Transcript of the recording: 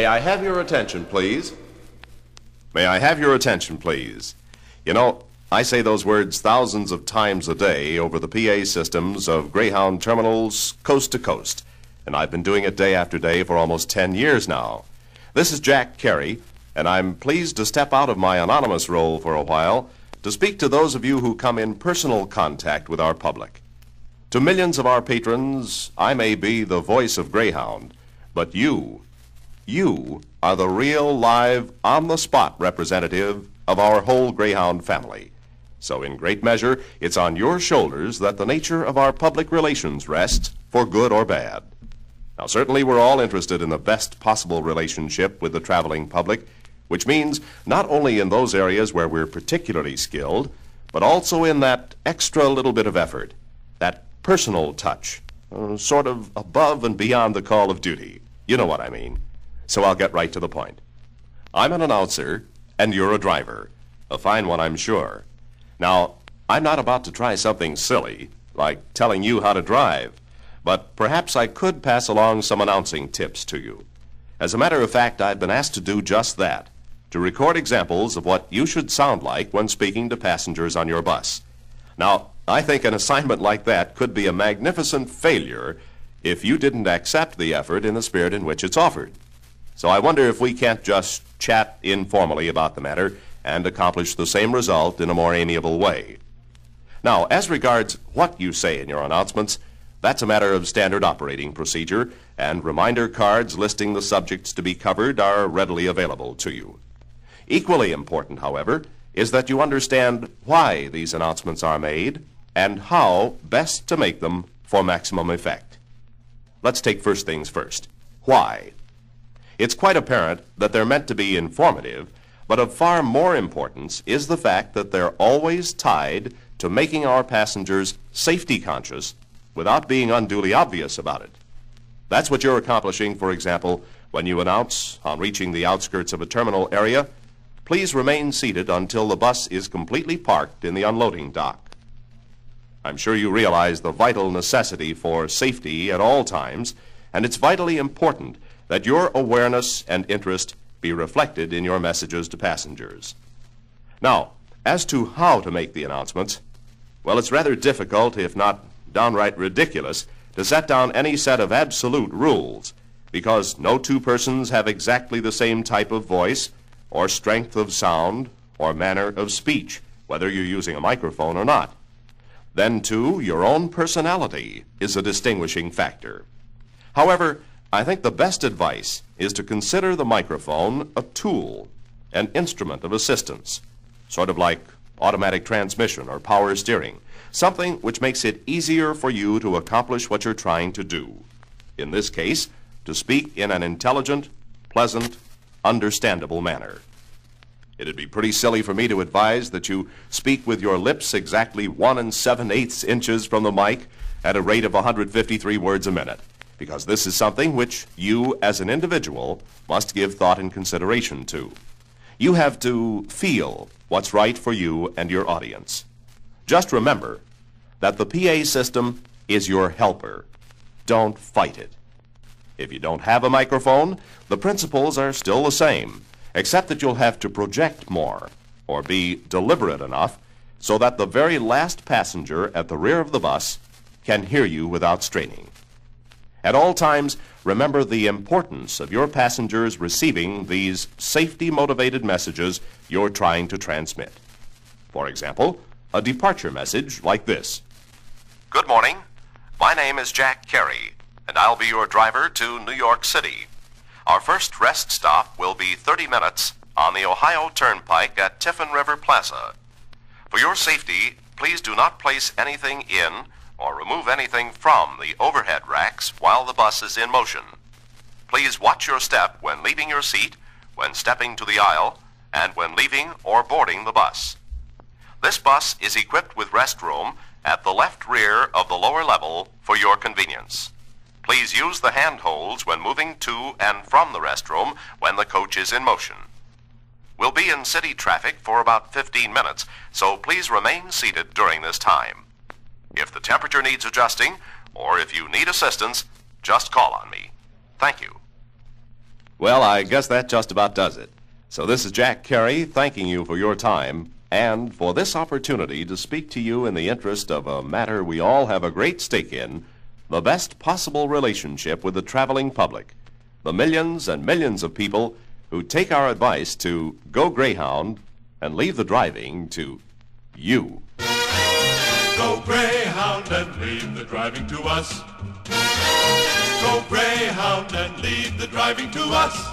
May I have your attention, please? May I have your attention, please? You know, I say those words thousands of times a day over the PA systems of Greyhound terminals coast to coast, and I've been doing it day after day for almost 10 years now. This is Jack Kerry, and I'm pleased to step out of my anonymous role for a while to speak to those of you who come in personal contact with our public. To millions of our patrons, I may be the voice of Greyhound, but you are the real, live, on-the-spot representative of our whole Greyhound family. So in great measure, it's on your shoulders that the nature of our public relations rests, for good or bad. Now, certainly we're all interested in the best possible relationship with the traveling public, which means not only in those areas where we're particularly skilled, but also in that extra little bit of effort, that personal touch, sort of above and beyond the call of duty. You know what I mean. So I'll get right to the point. I'm an announcer, and you're a driver. A fine one, I'm sure. Now, I'm not about to try something silly, like telling you how to drive, but perhaps I could pass along some announcing tips to you. As a matter of fact, I've been asked to do just that, to record examples of what you should sound like when speaking to passengers on your bus. Now, I think an assignment like that could be a magnificent failure if you didn't accept the effort in the spirit in which it's offered. So I wonder if we can't just chat informally about the matter and accomplish the same result in a more amiable way. Now, as regards what you say in your announcements, that's a matter of standard operating procedure, and reminder cards listing the subjects to be covered are readily available to you. Equally important, however, is that you understand why these announcements are made and how best to make them for maximum effect. Let's take first things first. Why? It's quite apparent that they're meant to be informative, but of far more importance is the fact that they're always tied to making our passengers safety conscious without being unduly obvious about it. That's what you're accomplishing, for example, when you announce, on reaching the outskirts of a terminal area, "Please remain seated until the bus is completely parked in the unloading dock." I'm sure you realize the vital necessity for safety at all times, and it's vitally important that your awareness and interest be reflected in your messages to passengers. Now, as to how to make the announcements, well, it's rather difficult, if not downright ridiculous, to set down any set of absolute rules, because no two persons have exactly the same type of voice, or strength of sound, or manner of speech, whether you're using a microphone or not. Then, too, your own personality is a distinguishing factor. However, I think the best advice is to consider the microphone a tool, an instrument of assistance, sort of like automatic transmission or power steering, something which makes it easier for you to accomplish what you're trying to do. In this case, to speak in an intelligent, pleasant, understandable manner. It'd be pretty silly for me to advise that you speak with your lips exactly 1 7/8 inches from the mic at a rate of 153 words a minute, because this is something which you as an individual must give thought and consideration to. You have to feel what's right for you and your audience. Just remember that the PA system is your helper. Don't fight it. If you don't have a microphone, the principles are still the same, except that you'll have to project more or be deliberate enough so that the very last passenger at the rear of the bus can hear you without straining. At all times, remember the importance of your passengers receiving these safety-motivated messages you're trying to transmit. For example, a departure message like this. "Good morning. My name is Jack Kerry, and I'll be your driver to New York City. Our first rest stop will be 30 minutes on the Ohio Turnpike at Tiffin River Plaza. For your safety, please do not place anything in or remove anything from the overhead racks while the bus is in motion. Please watch your step when leaving your seat, when stepping to the aisle, and when leaving or boarding the bus. This bus is equipped with restroom at the left rear of the lower level for your convenience. Please use the handholds when moving to and from the restroom when the coach is in motion. We'll be in city traffic for about 15 minutes, so please remain seated during this time. If the temperature needs adjusting, or if you need assistance, just call on me. Thank you." Well, I guess that just about does it. So this is Jack Kerry thanking you for your time and for this opportunity to speak to you in the interest of a matter we all have a great stake in, the best possible relationship with the traveling public, the millions and millions of people who take our advice to go Greyhound and leave the driving to you. Go Greyhound and leave the driving to us. Go Greyhound and leave the driving to us.